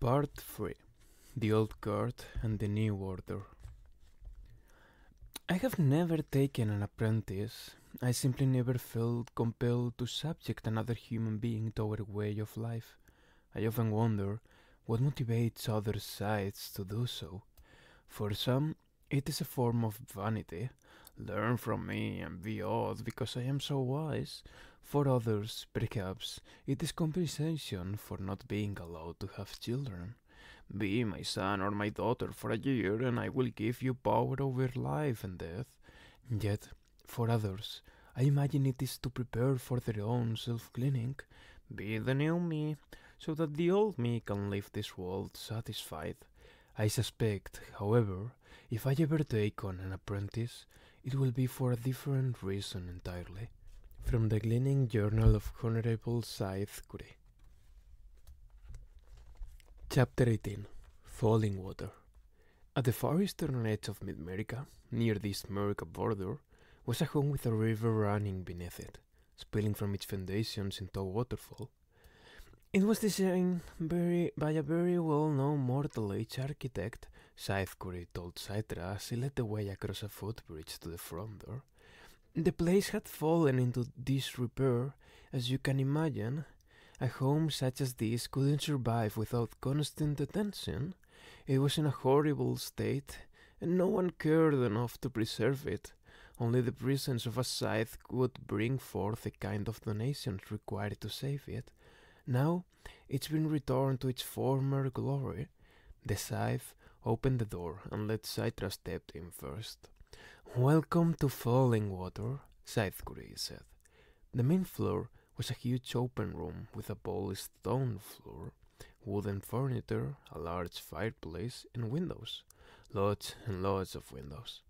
Part 3. The Old Guard and the New Order. I have never taken an apprentice. I simply never felt compelled to subject another human being to our way of life. I often wonder what motivates other Scythes to do so. For some, it is a form of vanity. Learn from me and be odd because I am so wise. For others, perhaps, it is compensation for not being allowed to have children. Be my son or my daughter for a year and I will give you power over life and death. Yet, for others, I imagine it is to prepare for their own self-cleaning. Be the new me, so that the old me can leave this world satisfied. I suspect, however, if I ever take on an apprentice, it will be for a different reason entirely. From the Gleaning Journal of Honorable Scythe. Chapter 18. Falling Water. At the far eastern edge of mid-America, near the East America border, was a home with a river running beneath it, spilling from its foundations into a waterfall. It was designed by a very well-known Mortal Age architect, Scythe told Citra as he led the way across a footbridge to the front door. The place had fallen into disrepair, as you can imagine. A home such as this couldn't survive without constant attention. It was in a horrible state, and no one cared enough to preserve it. Only the presence of a Scythe could bring forth the kind of donations required to save it. Now, it's been returned to its former glory. The Scythe opened the door and let Citra step in first. "Welcome to Falling Water," Scythe said. The main floor was a huge open room with a polished stone floor, wooden furniture, a large fireplace, and windows. Lots and lots of windows.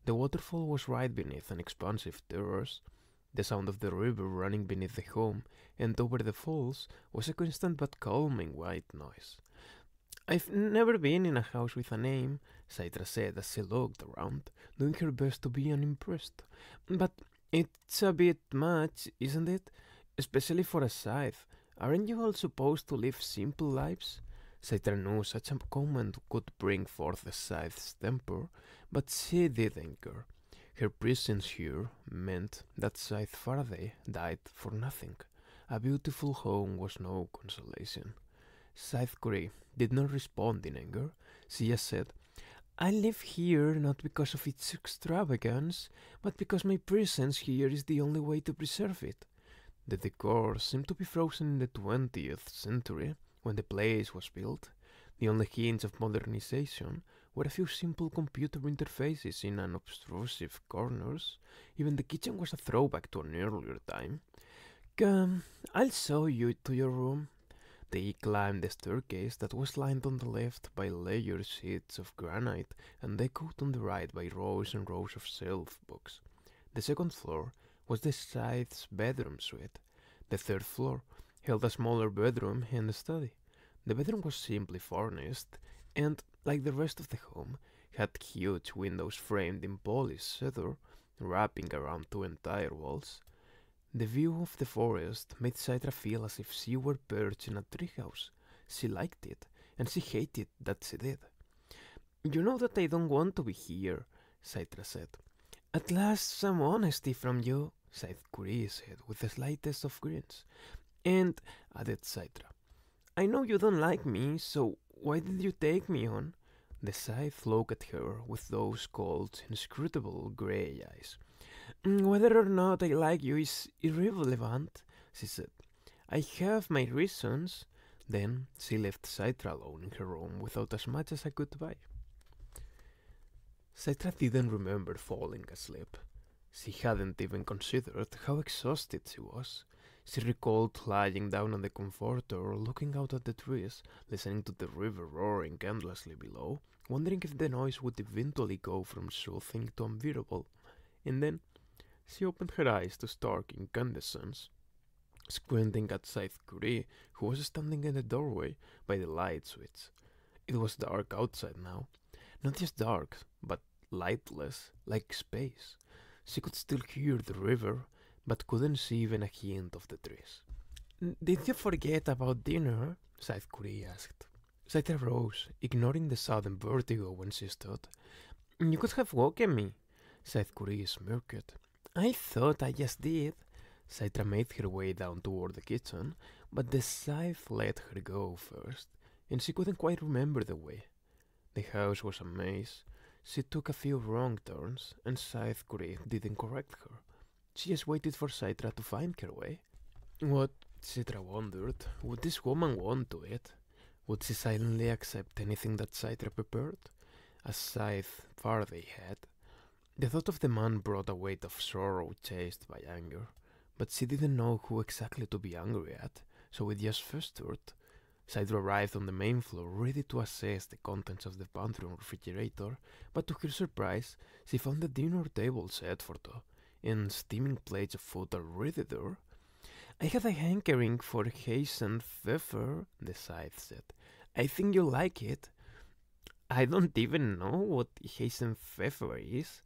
The waterfall was right beneath an expansive terrace. The sound of the river running beneath the home and over the falls was a constant but calming white noise. "I've never been in a house with a name," Citra said as she looked around, doing her best to be unimpressed. "But it's a bit much, isn't it? Especially for a Scythe. Aren't you all supposed to live simple lives?" Citra knew such a comment could bring forth the Scythe's temper, but she didn't care. Her presence here meant that Scythe Faraday died for nothing. A beautiful home was no consolation. Scythe did not respond in anger. She just said, "I live here not because of its extravagance, but because my presence here is the only way to preserve it." The decor seemed to be frozen in the 20th century, when the place was built. The only hints of modernization were a few simple computer interfaces in unobtrusive corners. Even the kitchen was a throwback to an earlier time. "Come, I'll show you to your room." They climbed the staircase that was lined on the left by layered sheets of granite and echoed on the right by rows and rows of shelf books. The second floor was the Scythe's bedroom suite. The third floor held a smaller bedroom and a study. The bedroom was simply furnished and, like the rest of the home, had huge windows framed in polished cedar, wrapping around two entire walls. The view of the forest made Citra feel as if she were perched in a treehouse. She liked it, and she hated that she did. "You know that I don't want to be here," Citra said. "At last some honesty from you," Scythe said with the slightest of grins. "And," added Citra, "I know you don't like me, so why did you take me on?" The Scythe looked at her with those cold, inscrutable grey eyes. "Whether or not I like you is irrelevant," she said. "I have my reasons." Then she left Citra alone in her room without as much as a goodbye. Citra didn't remember falling asleep. She hadn't even considered how exhausted she was. She recalled lying down on the comforter, looking out at the trees, listening to the river roaring endlessly below, wondering if the noise would eventually go from soothing to unbearable. And then she opened her eyes to stark incandescence, squinting at Scythe who was standing in the doorway by the light switch. It was dark outside now. Not just dark, but lightless, like space. She could still hear the river, but couldn't see even a hint of the trees. "Did you forget about dinner?" Scythe asked. Scythe rose, ignoring the sudden vertigo when she stood. You could have woken me, Scythe Curie smirked. I thought I just did. Citra made her way down toward the kitchen, but the scythe let her go first, and she couldn't quite remember the way. The house was a maze. She took a few wrong turns, and Scythe Curie didn't correct her. She just waited for Citra to find her way. What, Citra wondered, would this woman want to eat? Would she silently accept anything that Citra prepared? A scythe Faraday had. The thought of the man brought a weight of sorrow chased by anger, but she didn't know who exactly to be angry at, so it just festered. Citra arrived on the main floor, ready to assess the contents of the pantry and refrigerator, but to her surprise, she found the dinner table set for two, and steaming plates of food already there. I had a hankering for Haitian pfeffer, the scythe said. I think you'll like it. I don't even know what Haitian pfeffer is.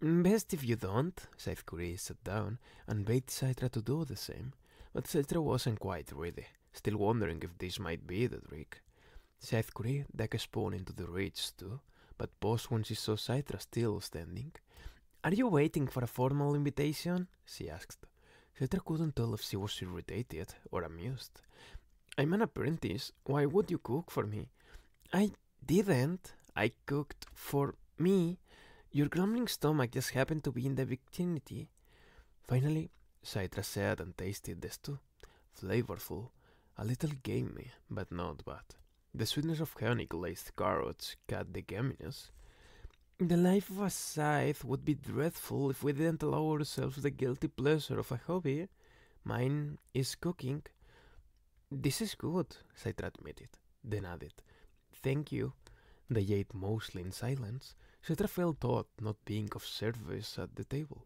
Best if you don't, Scythe Curie sat down and begged Citra to do the same, but Citra wasn't quite ready, still wondering if this might be the trick. Scythe Curie dug a spoon into the rich stew, but paused when she saw Citra still standing. Are you waiting for a formal invitation? She asked. Citra couldn't tell if she was irritated or amused. I'm an apprentice. Why would you cook for me? I didn't. I cooked for me. Your grumbling stomach just happened to be in the vicinity. Finally, Citra sat and tasted the stew. Flavorful, a little gamey, but not bad. The sweetness of honey-glazed carrots cut the gaminess. The life of a scythe would be dreadful if we didn't allow ourselves the guilty pleasure of a hobby. Mine is cooking. This is good, Citra admitted, then added, Thank you. They ate mostly in silence. Citra felt odd not being of service at the table,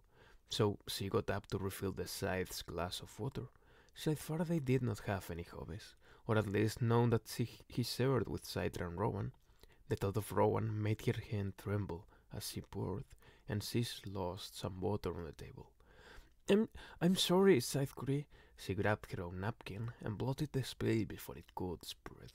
so she got up to refill the scythe's glass of water. Scythe Faraday did not have any hobbies, or at least none that he shared with Citra and Rowan. The thought of Rowan made her hand tremble as she poured, and she lost some water on the table. I'm sorry, Scythe Curie. She grabbed her own napkin and blotted the spill before it could spread.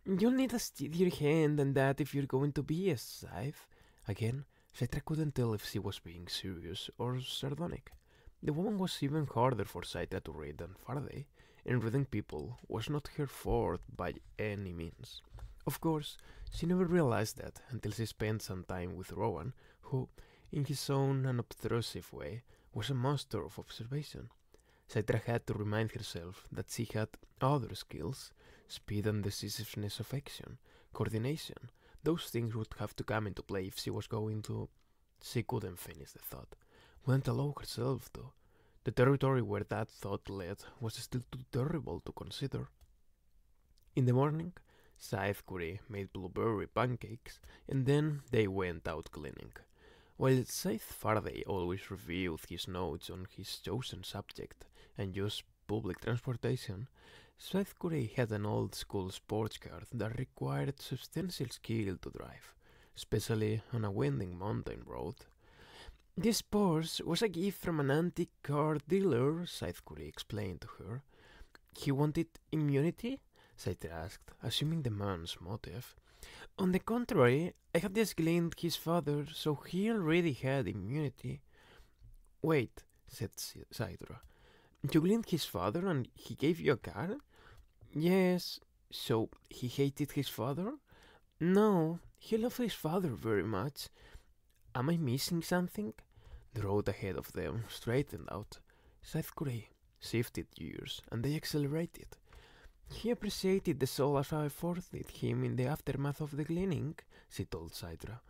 You'll need a steadier hand than that if you're going to be a scythe. Again, Citra couldn't tell if she was being serious or sardonic. The woman was even harder for Citra to read than Faraday, and reading people was not her forte by any means. Of course, she never realized that until she spent some time with Rowan, who, in his own unobtrusive way, was a master of observation. Citra had to remind herself that she had other skills, speed and decisiveness of action, coordination. Those things would have to come into play if she was going to... She couldn't finish the thought. Wouldn't allow herself to. The territory where that thought led was still too terrible to consider. In the morning, Scythe Curie made blueberry pancakes, and then they went out cleaning. While Scythe Faraday always reviewed his notes on his chosen subject and used public transportation, Scythe Curie had an old-school sports car that required substantial skill to drive, especially on a winding mountain road. This Porsche was a gift from an antique car dealer, Scythe Curie explained to her. He wanted immunity? Scythe asked, assuming the man's motive. On the contrary, I had just gleaned his father, so he already had immunity. Wait, said Citra. You gleaned his father and he gave you a car? Yes. So he hated his father? No, he loved his father very much. Am I missing something? The road ahead of them straightened out. Scythe Curie shifted gears, and they accelerated. He appreciated the solace I afforded him in the aftermath of the gleaning, she told Citra.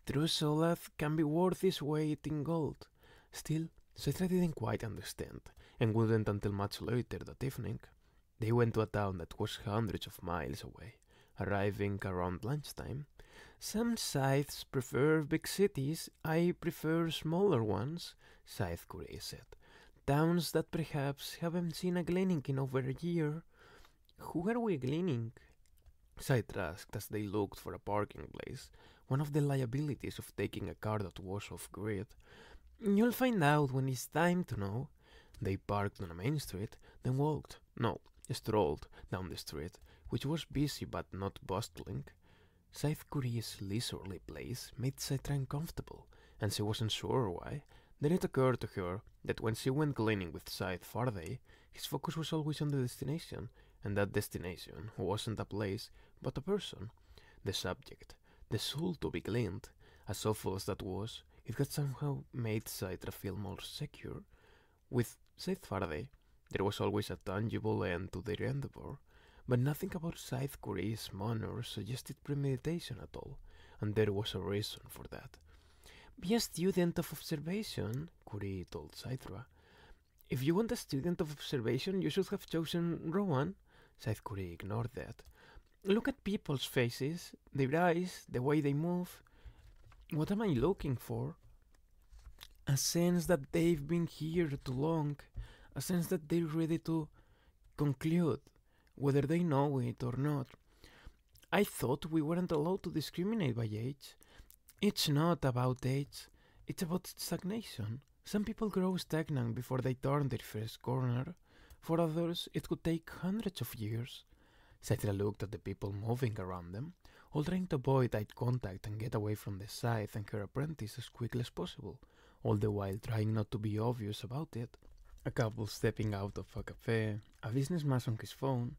True solace can be worth its weight in gold. Still, Citra didn't quite understand, and wouldn't until much later that evening. They went to a town that was hundreds of miles away, arriving around lunchtime. Some scythes prefer big cities, I prefer smaller ones, Scythe Curie said. Towns that perhaps haven't seen a gleaning in over a year. Who are we gleaning? Citra asked as they looked for a parking place, one of the liabilities of taking a car that was off-grid. You'll find out when it's time to know. They parked on a main street, then strolled down the street, which was busy but not bustling. Scythe Curie's leisurely place made Scythe uncomfortable, and she wasn't sure why. Then it occurred to her that when she went gleaning with Scythe Faraday, his focus was always on the destination, and that destination wasn't a place, but a person. The subject, the soul to be gleaned. As awful as that was, it had somehow made Scythe feel more secure. With Scythe Faraday, there was always a tangible end to their endeavor, but nothing about Scythe Curie's manner suggested premeditation at all, and there was a reason for that. "Be a student of observation," Curie told Scythra. "If you want a student of observation, you should have chosen Rowan." Scythe Curie ignored that. "Look at people's faces, their eyes, the way they move. What am I looking for? A sense that they've been here too long, a sense that they're ready to conclude, whether they know it or not. I thought we weren't allowed to discriminate by age. It's not about age, it's about stagnation. Some people grow stagnant before they turn their first corner. For others, it could take hundreds of years." Scythra looked at the people moving around them, all trying to avoid eye contact and get away from the Scythe and her apprentice as quickly as possible, all the while trying not to be obvious about it. A couple stepping out of a cafe, a businessman on his phone,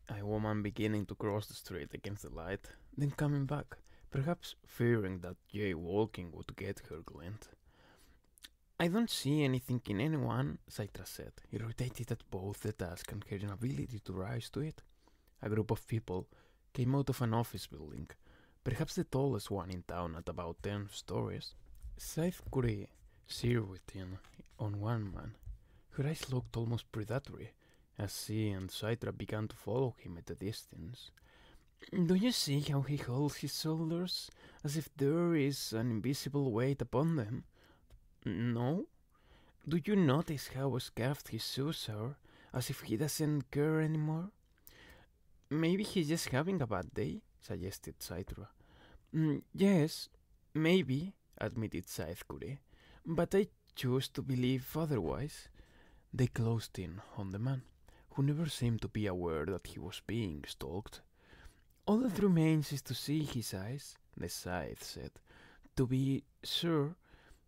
a woman beginning to cross the street against the light, then coming back, perhaps fearing that jaywalking would get her gleaned. "I don't see anything in anyone," Scythra said, irritated at both the task and her inability to rise to it. A group of people came out of an office building, perhaps the tallest one in town at about 10 stories. Scythe Curie silhouetted on one man. Her eyes looked almost predatory, as she and Scythra began to follow him at a distance. "Do you see how he holds his shoulders, as if there is an invisible weight upon them? No? Do you notice how scuffed his shoes are, as if he doesn't care anymore?" "Maybe he's just having a bad day," suggested Scythra. "Yes, maybe," admitted Scythe Curie, "but I choose to believe otherwise." They closed in on the man, who never seemed to be aware that he was being stalked. "All that remains is to see his eyes," the Scythe said. "To be sure."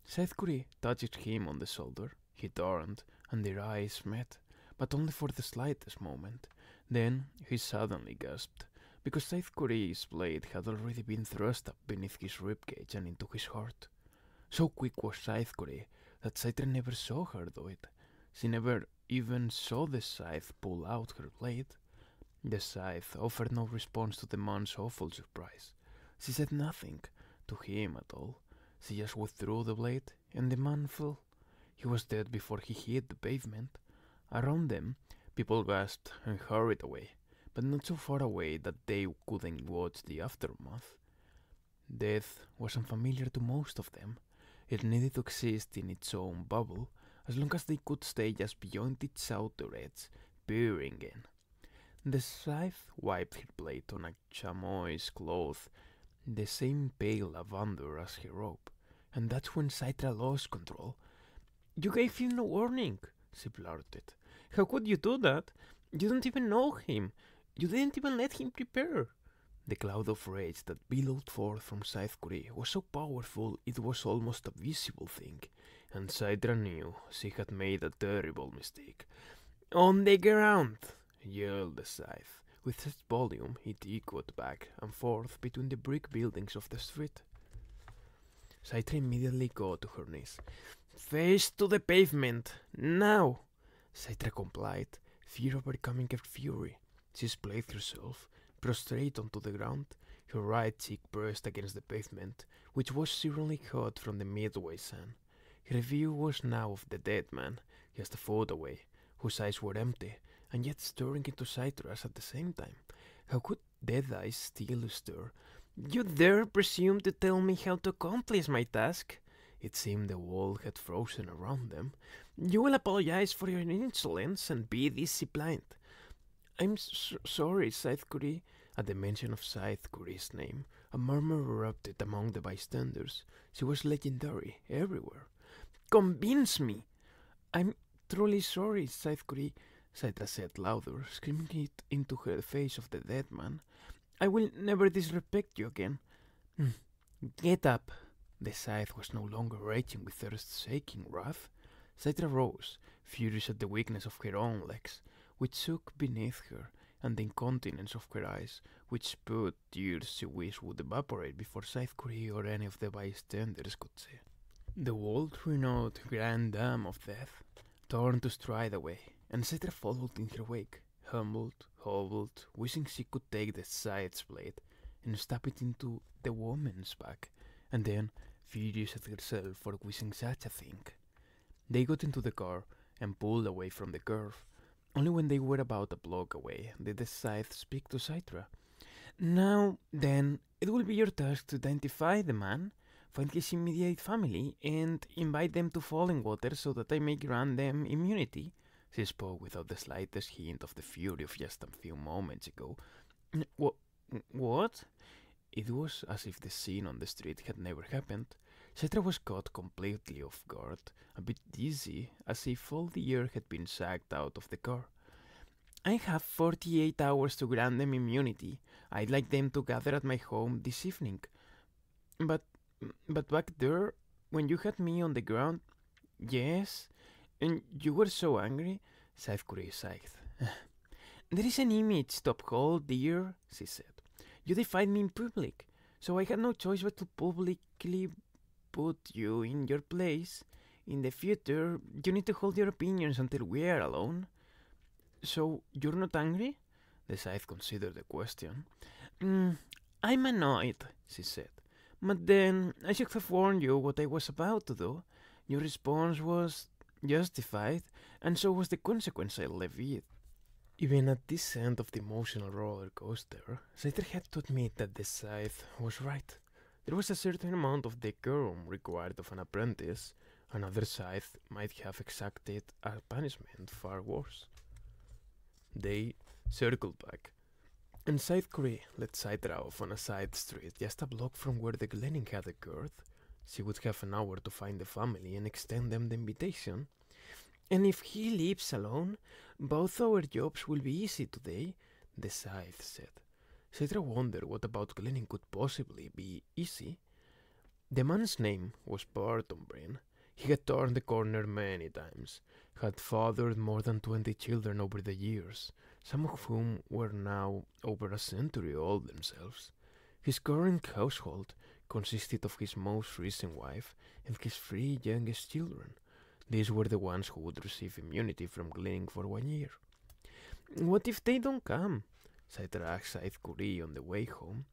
Scythe Curie touched him on the shoulder. He turned, and their eyes met, but only for the slightest moment. Then he suddenly gasped, because Scythe Curie's blade had already been thrust up beneath his ribcage and into his heart. So quick was Scythe Curie that Scythra never saw her do it. She never even saw the Scythe pull out her blade. The Scythe offered no response to the man's awful surprise. She said nothing to him at all. She just withdrew the blade, and the man fell. He was dead before he hit the pavement. Around them, people gasped and hurried away, but not so far away that they couldn't watch the aftermath. Death was unfamiliar to most of them. It needed to exist in its own bubble, as long as they could stay just beyond its outer edge, peering in. The Scythe wiped her blade on a chamois cloth, the same pale lavender as her robe, and that's when Scythra lost control. "You gave him no warning," she blurted. "How could you do that? You don't even know him. You didn't even let him prepare." The cloud of rage that billowed forth from Scythe Curie was so powerful it was almost a visible thing, and Scythra knew she had made a terrible mistake. "On the ground!" yelled the Scythe. With such volume it echoed back and forth between the brick buildings of the street. Scythra immediately got to her knees. "Face to the pavement, now!" Scythra complied, fear overcoming her fury. She splayed herself, prostrate onto the ground, her right cheek pressed against the pavement, which was searingly hot from the midway sun. Her view was now of the dead man, just a foot away, whose eyes were empty, and yet staring into Scythra's at the same time. How could dead eyes still stir? "You dare presume to tell me how to accomplish my task?" It seemed the wall had frozen around them. "You will apologize for your insolence and be disciplined." "I'm sorry, Scythe Curie." At the mention of Scythe Curie's name, a murmur erupted among the bystanders. She was legendary everywhere. "Convince me!" "I'm truly sorry, Scythe Curie. Scythe said louder, screaming it into her face of the dead man. "I will never disrespect you again." "Hmm, Get up." The Scythe was no longer raging with earth-shaking wrath. Scythe rose, furious at the weakness of her own legs, which shook beneath her, and the incontinence of her eyes, which spewed tears she wished would evaporate before Scythe Curry or any of the bystanders could see. The world-renowned Grand Dame of Death turned to stride away, and Scythe followed in her wake, humbled, hobbled, wishing she could take the Scythe's blade and stab it into the woman's back, and then furious at herself for wishing such a thing. They got into the car and pulled away from the curve. Only when they were about a block away did the Scythe speak to Scythe. "Now, then, it will be your task to identify the man, find his immediate family, and invite them to Falling Water so that I may grant them immunity." She spoke without the slightest hint of the fury of just a few moments ago. What? It was as if the scene on the street had never happened. Scythe was caught completely off guard, a bit dizzy, as if all the air had been sucked out of the car. "I have 48 hours to grant them immunity. I'd like them to gather at my home this evening." But back there, when you had me on the ground..." "Yes, and you were so angry," Scythe sighed. "There is an image to uphold, dear," she said. "You defied me in public, so I had no choice but to publicly put you in your place. In the future, you need to hold your opinions until we are alone." "So, you're not angry?" The Scythe considered the question. "I'm annoyed," she said. "But then, I should have warned you what I was about to do. Your response was justified, and so was the consequence I levied." Even at this end of the emotional roller coaster, Scythe had to admit that the Scythe was right. There was a certain amount of decorum required of an apprentice. Another Scythe might have exacted a punishment far worse. They circled back, and Scythe Curry led Scythe off on a side street just a block from where the gleaning had occurred. She would have an hour to find the family and extend them the invitation. "And if he leaves alone, both our jobs will be easy today," the Scythe said. Scythe wondered what about gleaning could possibly be easy. The man's name was Barton Breen. He had turned the corner many times, had fathered more than 20 children over the years, some of whom were now over a century old themselves. His current household consisted of his most recent wife and his 3 youngest children. These were the ones who would receive immunity from gleaning for 1 year. "What if they don't come?" Scythe asked Scythe Curry on the way home.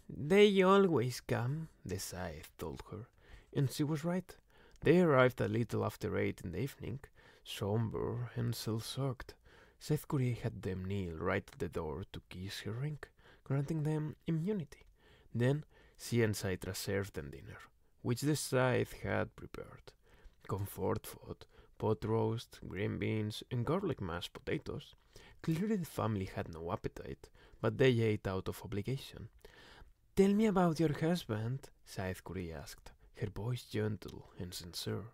"They always come," the Scythe told her, and she was right. They arrived a little after 8 in the evening, somber and self-soaked. Scythe Curry had them kneel right at the door to kiss her ring, granting them immunity. Then she and Scythe served them dinner, which the Scythe had prepared. Comfort food, pot roast, green beans, and garlic mashed potatoes. Clearly the family had no appetite, but they ate out of obligation. "Tell me about your husband," Scythe Curry asked, her voice gentle and sincere.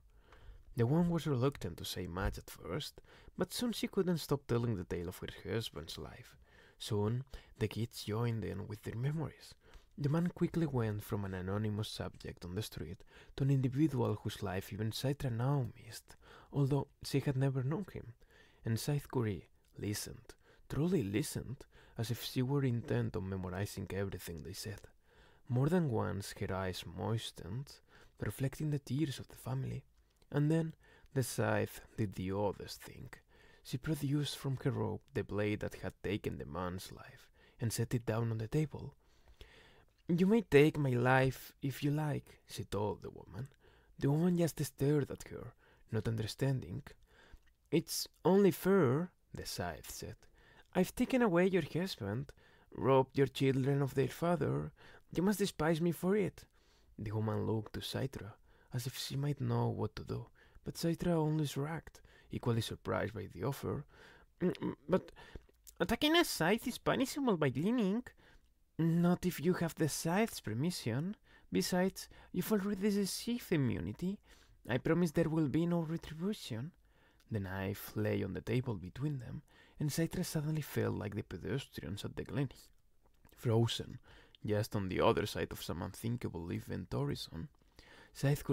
The one was reluctant to say much at first, but soon she couldn't stop telling the tale of her husband's life. Soon the kids joined in with their memories. The man quickly went from an anonymous subject on the street to an individual whose life even Scythe now missed, although she had never known him. And Scythe Curry listened, truly listened, as if she were intent on memorizing everything they said. More than once her eyes moistened, reflecting the tears of the family. And then the Scythe did the oddest thing. She produced from her robe the blade that had taken the man's life, and set it down on the table. "You may take my life if you like," she told the woman. The woman just stared at her, not understanding. "It's only fair," the Scythe said. "I've taken away your husband, robbed your children of their father. You must despise me for it." The woman looked to Scythe, as if she might know what to do, but Scythe only shrugged, equally surprised by the offer. But attacking a Scythe is punishable by gleaning." "Not if you have the Scythe's permission. Besides, you've already received immunity. I promise there will be no retribution." The knife lay on the table between them, and Scythe suddenly felt like the pedestrians at the glen, frozen just on the other side of some unthinkable event horizon. Scythe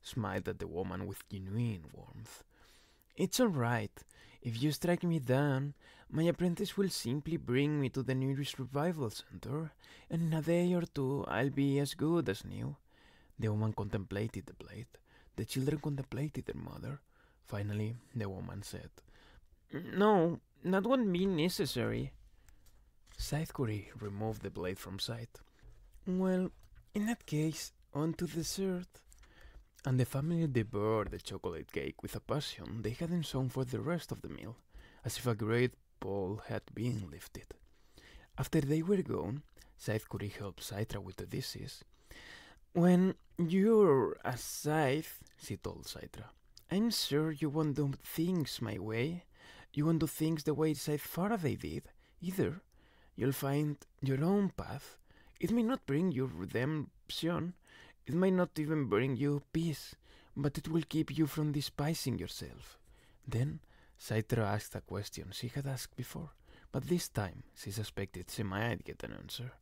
smiled at the woman with genuine warmth. "It's all right. If you strike me down, my apprentice will simply bring me to the nearest revival center, and in a day or two I'll be as good as new." The woman contemplated the blade. The children contemplated their mother. Finally, the woman said, "No, that won't be necessary." Scythe removed the blade from sight. "Well, in that case, on to dessert." And the family devoured the chocolate cake with a passion they hadn't shown for the rest of the meal, as if a great pall had been lifted. After they were gone, Scythe helped Citra with the dishes. "When you're a Scythe," she told Citra, "I'm sure you won't do things my way. You won't do things the way Scythe Faraday did, either. You'll find your own path. It may not bring you redemption, it might not even bring you peace, but it will keep you from despising yourself." Then Citra asked a question she had asked before, but this time she suspected she might get an answer.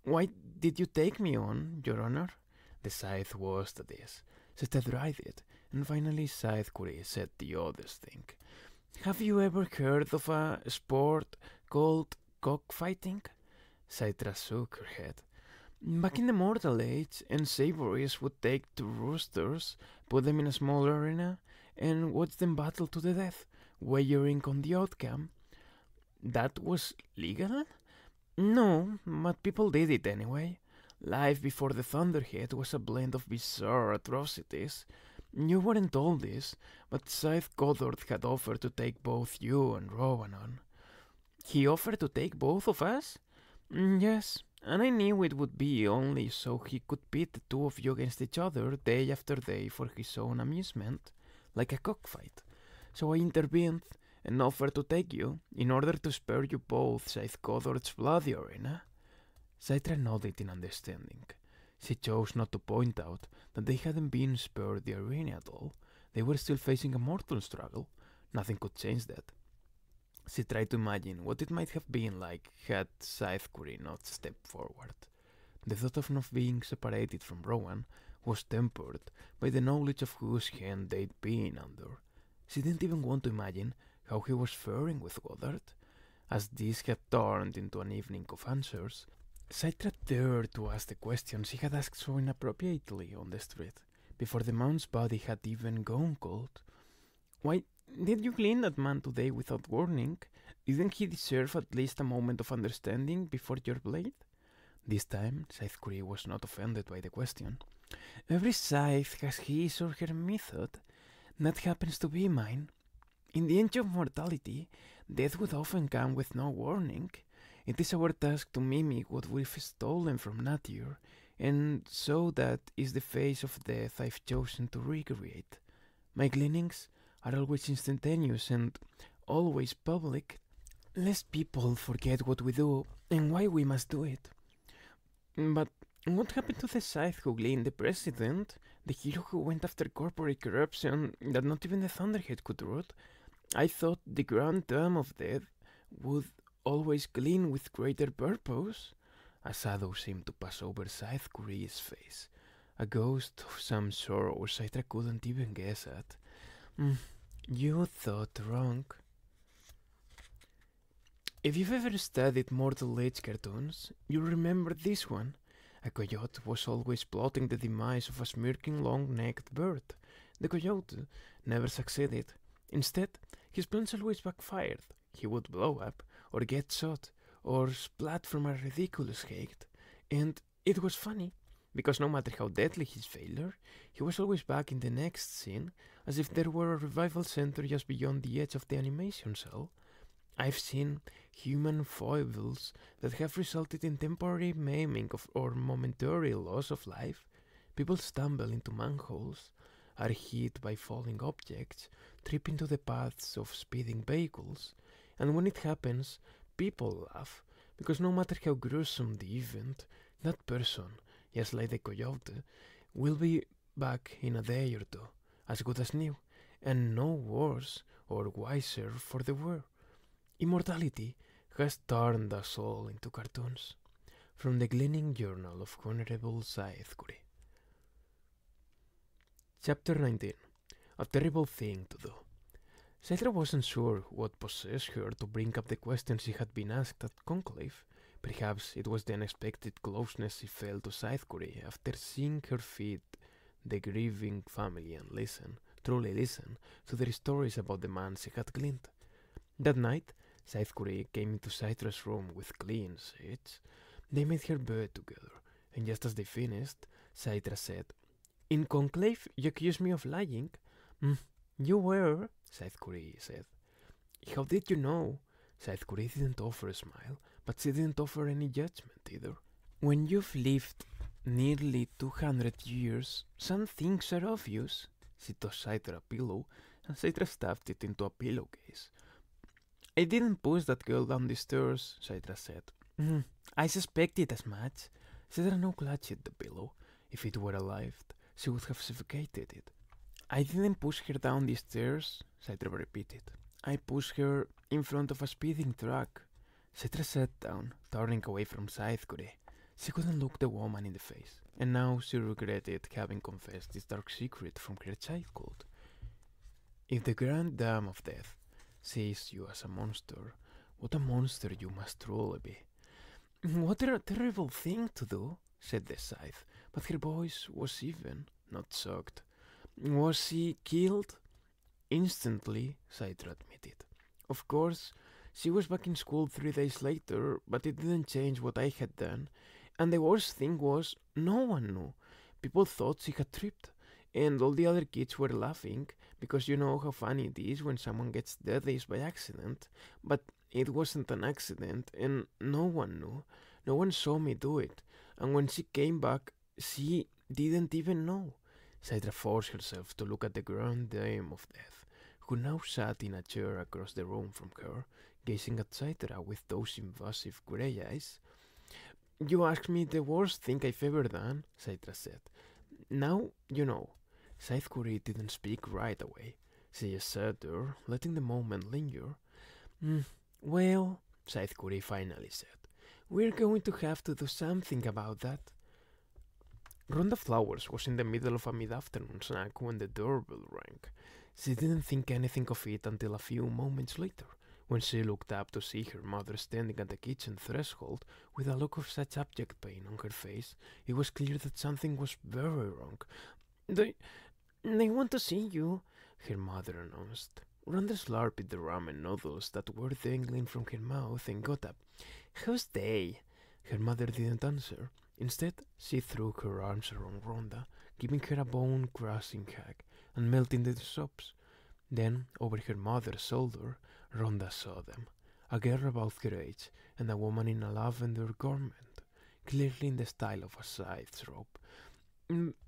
"Why did you take me on, Your Honor?" The Scythe was at this. Citra tried it, and finally Scythe said the oddest thing. "Have you ever heard of a sport called cockfighting?" Citra shook her head. "Back in the Mortal Age, Ensabories would take two roosters, put them in a small arena, and watch them battle to the death, wagering on the outcome." "That was legal?" "No, but people did it anyway. Life before the Thunderhead was a blend of bizarre atrocities. You weren't told this, but Scythe Goddard had offered to take both you and Rowan on." "He offered to take both of us?" "Yes, and I knew it would be only so he could pit the two of you against each other day after day for his own amusement, like a cockfight. So I intervened and offered to take you, in order to spare you both Scythe Goddard's bloody arena." Citra nodded in understanding. She chose not to point out that they hadn't been spared the arena at all. They were still facing a mortal struggle. Nothing could change that. She tried to imagine what it might have been like had Scythe not stepped forward. The thought of not being separated from Rowan was tempered by the knowledge of whose hand they'd been under. She didn't even want to imagine how he was faring with Goddard. As this had turned into an evening of answers, Citra dared to ask the question she had asked so inappropriately on the street, before the man's body had even gone cold. "Why did you clean that man today without warning? Didn't he deserve at least a moment of understanding before your blade?" This time, Scythe was not offended by the question. "Every Scythe has his or her method. That happens to be mine. In the age of mortality, death would often come with no warning. It is our task to mimic what we've stolen from nature, and so that is the face of death I've chosen to recreate. My cleanings are always instantaneous and always public, lest people forget what we do and why we must do it." "But what happened to the Scythe who cleaned the president, the hero who went after corporate corruption that not even the Thunderhead could root? I thought the Grand Dame of Death would always clean with greater purpose." A shadow seemed to pass over Scythe face, a ghost of some sorrow Citra couldn't even guess at. "You thought wrong." If you've ever studied Mortal Age cartoons, you'll remember this one. A coyote was always plotting the demise of a smirking long-necked bird. The coyote never succeeded. Instead, his plans always backfired. He would blow up, or get shot, or splat from a ridiculous height. And it was funny, because no matter how deadly his failure, he was always back in the next scene, as if there were a revival center just beyond the edge of the animation cell. I've seen human foibles that have resulted in temporary maiming or momentary loss of life. People stumble into manholes, are hit by falling objects, trip into the paths of speeding vehicles, and when it happens, people laugh, because no matter how gruesome the event, that person, just like the coyote, will be back in a day or two, as good as new, and no worse or wiser for the wear. Immortality has turned us all into cartoons. From the Gleaning Journal of Honorable Scythe. Chapter 19. A Terrible Thing to Do. Scythe wasn't sure what possessed her to bring up the question she had been asked at Conclave. Perhaps it was the unexpected closeness she felt to Scythe after seeing her feed the grieving family and truly listen, to their stories about the man she had gleaned. That night, Scythe came into Scythe's room with clean sheets. They made her bed together, and just as they finished, Scythe said, "In Conclave, you accused me of lying." You were," Scythe said. "How did you know?" Scythe didn't offer a smile, but she didn't offer any judgment either. "When you've lived nearly 200 years, some things are obvious." She tossed Scythe a pillow, and Scythe stuffed it into a pillowcase. "I didn't push that girl down the stairs," Scythe said. "I suspected as much." Scythe now clutched the pillow. If it were alive, she would have suffocated it. "I didn't push her down the stairs," Scythe repeated. "I pushed her in front of a speeding truck." Scythe sat down, turning away from Scythe. She couldn't look the woman in the face, and now she regretted having confessed this dark secret from her childhood. "If the Grand Dame of Death sees you as a monster, what a monster you must truly be." "What a terrible thing to do," said the Scythe, but her voice was even, not shocked. "Was she killed?" "Instantly," Scythe admitted. "Of course, she was back in school 3 days later, but it didn't change what I had done. And the worst thing was, no one knew. People thought she had tripped, and all the other kids were laughing, because you know how funny it is when someone gets dead by accident. But it wasn't an accident, and no one knew. No one saw me do it, and when she came back, she didn't even know." Scythe forced herself to look at the Grand Dame of Death, who now sat in a chair across the room from her, gazing at Scythe with those invasive grey eyes. "You asked me the worst thing I've ever done," Scythe said. "Now you know." Scythe didn't speak right away. She just sat there, letting the moment linger. "Well," Scythe finally said, "we're going to have to do something about that." Rhonda Flowers was in the middle of a mid-afternoon snack when the doorbell rang. She didn't think anything of it until a few moments later, when she looked up to see her mother standing at the kitchen threshold with a look of such abject pain on her face. It was clear that something was very wrong. They want to see you," her mother announced. Rhonda slurped the ramen noodles that were dangling from her mouth and got up. "Who's they?" Her mother didn't answer. Instead, she threw her arms around Rhonda, giving her a bone-crushing hug and melting the sobs. Then, over her mother's shoulder, Rhonda saw them, a girl about her age and a woman in a lavender garment, clearly in the style of a Scythe's robe.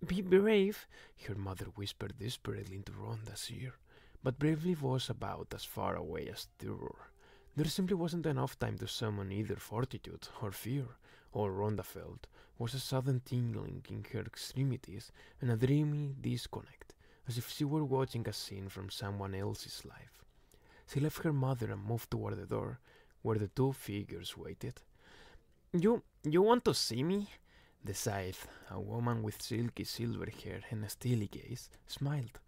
"Be brave," her mother whispered desperately into Rhonda's ear, but bravely was about as far away as terror. There simply wasn't enough time to summon either fortitude or fear. All Rhonda felt was a sudden tingling in her extremities and a dreamy disconnect, as if she were watching a scene from someone else's life. She left her mother and moved toward the door, where the two figures waited. You want to see me?" The Scythe, a woman with silky silver hair and a steely gaze, smiled.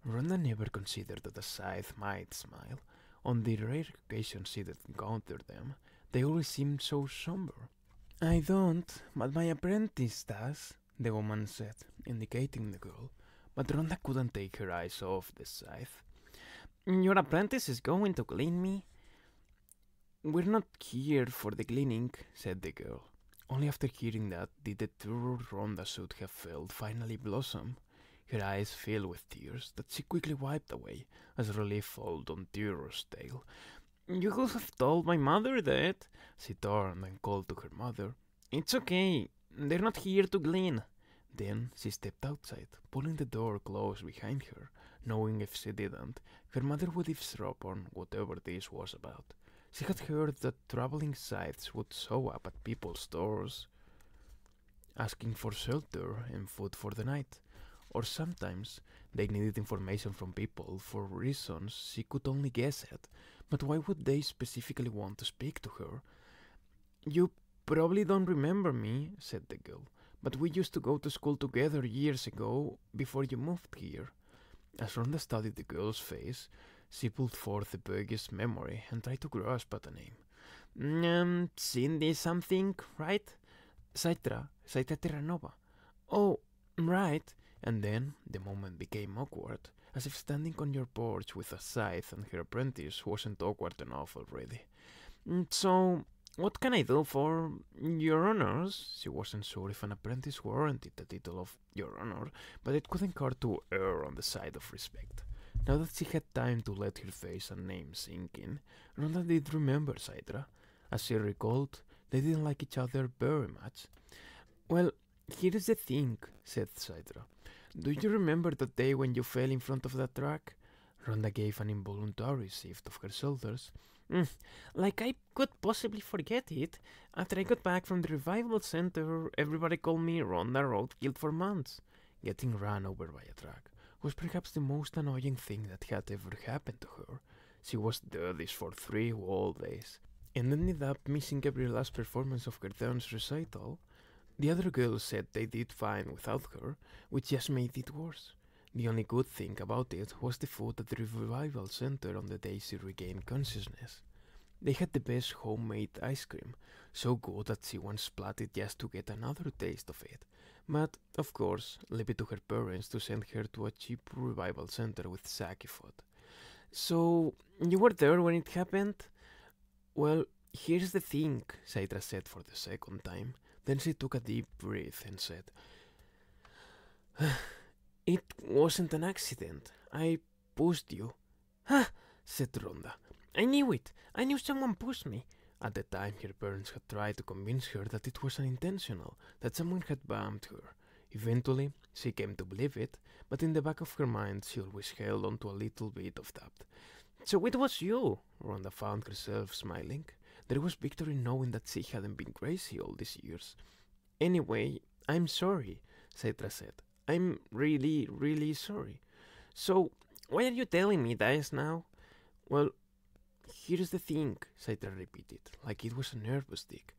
Rhonda never considered that a Scythe might smile. On the rare occasions she had encountered them, they always seemed so somber. "I don't, but my apprentice does," the woman said, indicating the girl, but Rhonda couldn't take her eyes off the Scythe. "Your apprentice is going to glean me?" "We're not here for the gleaning," said the girl. Only after hearing that did the terror Rhonda should have felt finally blossom. Her eyes filled with tears that she quickly wiped away as relief followed on terror's tail. "You could have told my mother that." She turned and called to her mother. "It's okay. They're not here to glean." Then she stepped outside, pulling the door close behind her, knowing if she didn't, her mother would eavesdrop on whatever this was about. She had heard that traveling Scythes would show up at people's doors, asking for shelter and food for the night, or sometimes They needed information from people for reasons she could only guess at, but why would they specifically want to speak to her? "You probably don't remember me," said the girl, "but we used to go to school together years ago, before you moved here." As Rhonda studied the girl's face, she pulled forth the vaguest memory and tried to grasp at a name. Cindy something, right? Scythe Terranova. Oh, right. And then the moment became awkward, as if standing on your porch with a Scythe and her apprentice wasn't awkward enough already. "So, what can I do for your honors?" She wasn't sure if an apprentice warranted the title of your honor, but it couldn't hurt to err on the side of respect. Now that she had time to let her face and name sink in, Rhonda did remember Scythe. As she recalled, they didn't like each other very much. "Well, here's the thing," said Scythe. "Do you remember that day when you fell in front of that truck?" Rhonda gave an involuntary shift of her shoulders. Like I could possibly forget it. After I got back from the revival center, everybody called me Rhonda Roadkill for months." Getting run over by a truck was perhaps the most annoying thing that had ever happened to her. She was dirty for 3 whole days, and ended up missing every last performance of her dance recital. The other girls said they did fine without her, which just made it worse. The only good thing about it was the food at the revival center on the day she regained consciousness. They had the best homemade ice cream, so good that she once splatted just to get another taste of it. But, of course, left it to her parents to send her to a cheap revival center with sake food. "So, you were there when it happened?" "Well, here's the thing," Scythe said for the second time. Then she took a deep breath and said, "It wasn't an accident. I pushed you." "Ha!" said Rhonda. "I knew it. I knew someone pushed me." At the time, her parents had tried to convince her that it was unintentional, that someone had bumped her. Eventually, she came to believe it, but in the back of her mind, she always held on to a little bit of doubt. "So it was you," Rhonda found herself smiling. There was victory in knowing that she hadn't been crazy all these years. "Anyway, I'm sorry," Scythe said. "I'm really, really sorry." "So, why are you telling me this now?" "Well, here's the thing," Scythe repeated, like it was a nervous tick.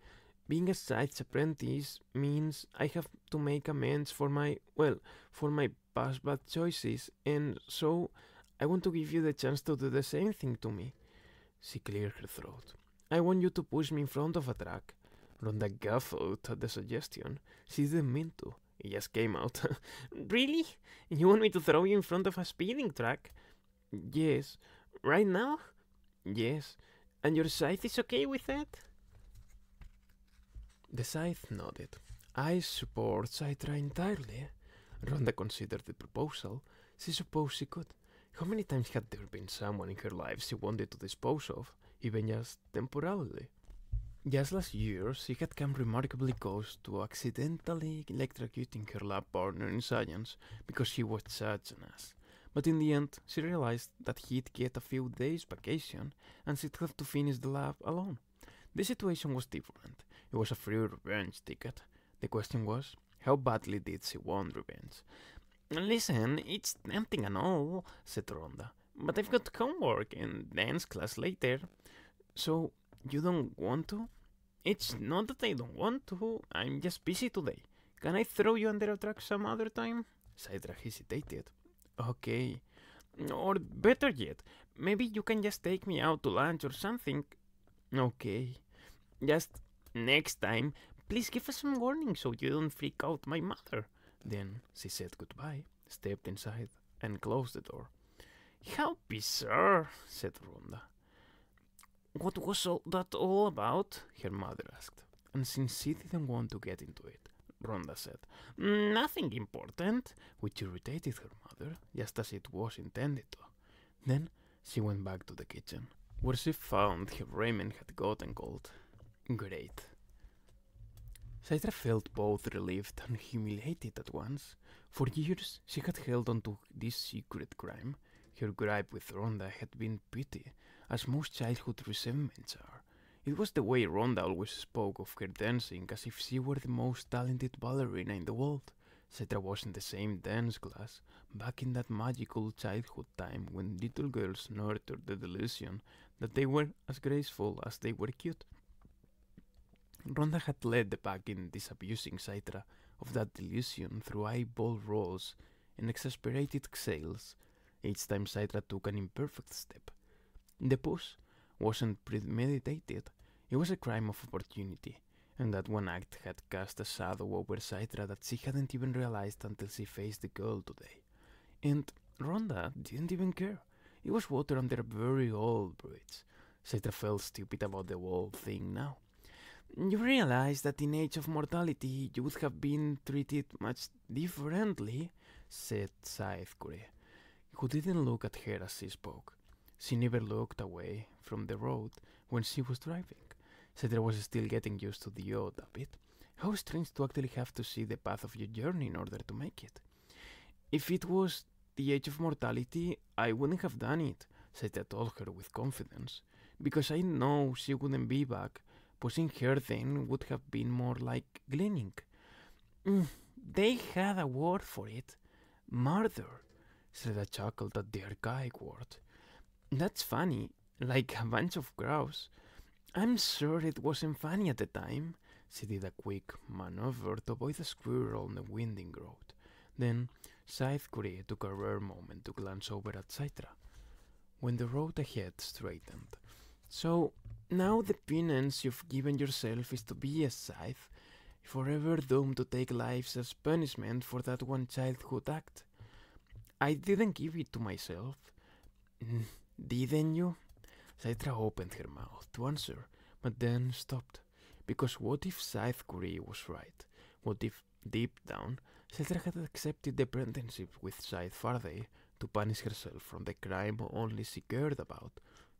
"Being a Scythe's apprentice means I have to make amends for my past bad choices, and so I want to give you the chance to do the same thing to me." She cleared her throat. "I want you to push me in front of a truck." Rhonda guffawed at the suggestion. She didn't mean to. It just came out. "Really? You want me to throw you in front of a speeding truck?" "Yes." "Right now?" "Yes." "And your Scythe is okay with that?" The Scythe nodded. "I support Scythe entirely." Rhonda considered the proposal. She supposed she could. How many times had there been someone in her life she wanted to dispose of, even just temporarily? Just last year, she had come remarkably close to accidentally electrocuting her lab partner in science because he was such an ass. But in the end, she realized that he'd get a few days vacation and she'd have to finish the lab alone. The situation was different. It was a free revenge ticket. The question was, how badly did she want revenge? "Listen, it's tempting and all," said Rhonda, "but I've got homework and dance class later." "So, you don't want to?" "It's not that I don't want to, I'm just busy today. Can I throw you under a truck some other time?" Scythe hesitated. "Okay. Or better yet, maybe you can just take me out to lunch or something." "Okay. Just next time, please give us some warning so you don't freak out my mother." Then she said goodbye, stepped inside, and closed the door. "How bizarre," said Rhonda. "What was all that all about?" her mother asked. And since she didn't want to get into it, Rhonda said, "Nothing important," which irritated her mother, just as it was intended to. Then she went back to the kitchen, where she found her ramen had gotten cold. Great. Scythe felt both relieved and humiliated at once. For years, she had held on to this secret crime. Her gripe with Rhonda had been pity, as most childhood resentments are. It was the way Rhonda always spoke of her dancing as if she were the most talented ballerina in the world. Scythe was in the same dance class, back in that magical childhood time when little girls nurtured the delusion that they were as graceful as they were cute. Rhonda had led the pack in disabusing Scythe of that delusion through eyeball rolls and exasperated exhales each time Scythe took an imperfect step. The pose wasn't premeditated, it was a crime of opportunity, and that one act had cast a shadow over Scythe that she hadn't even realized until she faced the girl today. And Rhonda didn't even care. It was water under a very old bridge. Scythe felt stupid about the whole thing now. You realize that in Age of Mortality you would have been treated much differently, said Scythe, who didn't look at her as she spoke. She never looked away from the road when she was driving. Scythe was still getting used to the odd a bit. How strange to actually have to see the path of your journey in order to make it. If it was the Age of Mortality, I wouldn't have done it, Scythe told her with confidence, because I know she wouldn't be back. Pushing her then would have been more like gleaning. They had a word for it. Murder. Scythe chuckled at the archaic word. That's funny, like a bunch of crows. I'm sure it wasn't funny at the time. She did a quick maneuver to avoid a squirrel on the winding road. Then Scythe took a rare moment to glance over at Scythe when the road ahead straightened. So now the penance you've given yourself is to be a Scythe, forever doomed to take lives as punishment for that one childhood act. I didn't give it to myself. Didn't you? Scythe opened her mouth to answer, but then stopped. Because what if Scythe was right? What if, deep down, Scythe had accepted the apprenticeship with Scythe Faraday to punish herself from the crime only she cared about?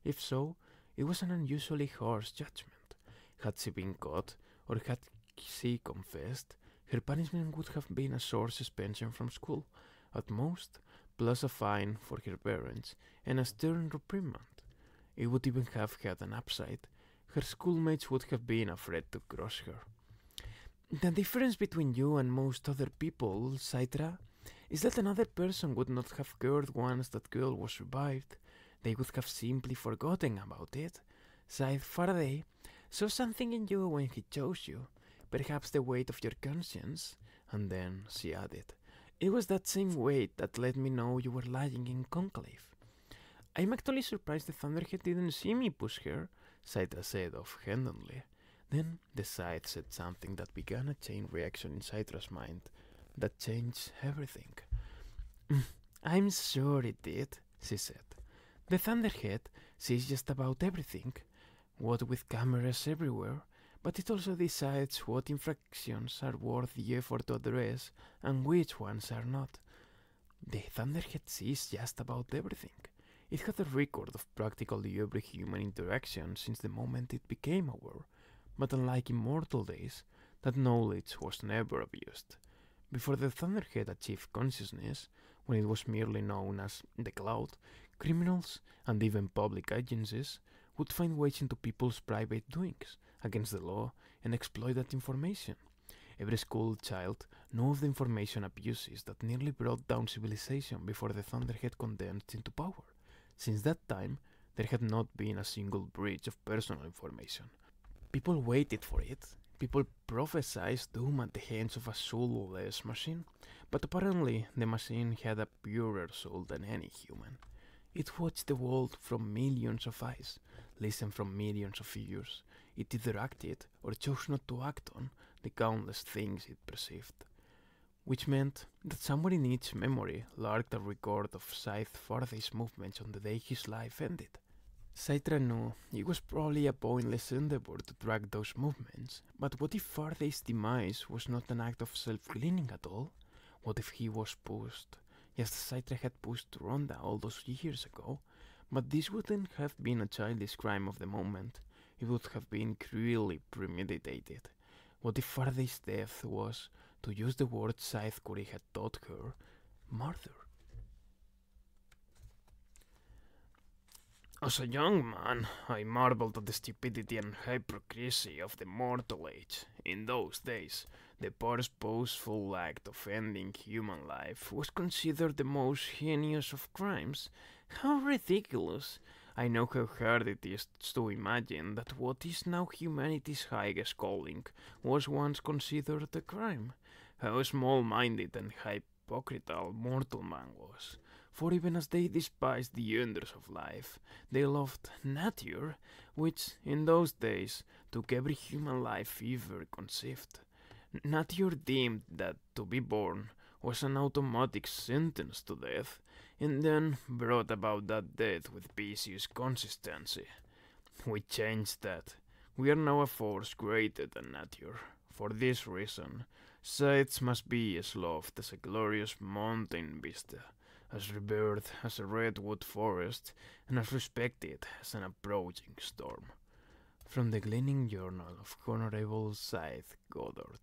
If so, it was an unusually harsh judgment. Had she been caught, or had she confessed, her punishment would have been a short suspension from school, at most, plus a fine for her parents and a stern reprimand. It would even have had an upside. Her schoolmates would have been afraid to cross her. The difference between you and most other people, Scythe, is that another person would not have cared once that girl was revived. They would have simply forgotten about it. Scythe Faraday saw something in you when he chose you, perhaps the weight of your conscience. And then she added, it was that same weight that let me know you were lying in conclave. I'm actually surprised the Thunderhead didn't see me push her, Scythe said offhandedly. Then the Scythe said something that began a chain reaction in Scythe's mind that changed everything. I'm sure it did, she said. The Thunderhead sees just about everything, what with cameras everywhere, but it also decides what infractions are worth the effort to address and which ones are not. The Thunderhead sees just about everything. It had a record of practically every human interaction since the moment it became aware, but unlike in mortal days, that knowledge was never abused. Before the Thunderhead achieved consciousness, when it was merely known as the Cloud, criminals, and even public agencies, would find ways into people's private doings, against the law, and exploit that information. Every school child knew of the information abuses that nearly brought down civilization before the Thunderhead condensed into power. Since that time, there had not been a single breach of personal information. People waited for it. People prophesied doom at the hands of a soulless machine, but apparently the machine had a purer soul than any human. It watched the world from millions of eyes, listened from millions of ears. It either acted or chose not to act on the countless things it perceived, which meant that somewhere in its memory lurked a record of Scythe Faraday's movements on the day his life ended. Scythe knew it was probably a pointless endeavor to track those movements, but what if Faraday's demise was not an act of self-cleaning at all? What if he was pushed, just as Scythe had pushed Rhonda all those years ago? But this wouldn't have been a childish crime of the moment. It would have been cruelly premeditated. What if Faraday's death was, to use the word Scythe had taught her, murder? As a young man, I marveled at the stupidity and hypocrisy of the mortal age. In those days, the purposeful act of ending human life was considered the most heinous of crimes. How ridiculous! I know how hard it is to imagine that what is now humanity's highest calling was once considered a crime. How small-minded and hypocritical mortal man was. For even as they despised the wonders of life, they loved nature, which in those days took every human life ever conceived. Nature deemed that to be born was an automatic sentence to death, and then brought about that death with vicious consistency. We changed that. We are now a force greater than nature. For this reason, Scythe must be as loved as a glorious mountain vista, as revered as a redwood forest, and as respected as an approaching storm. From the Gleaning Journal of Honorable Scythe Goddard.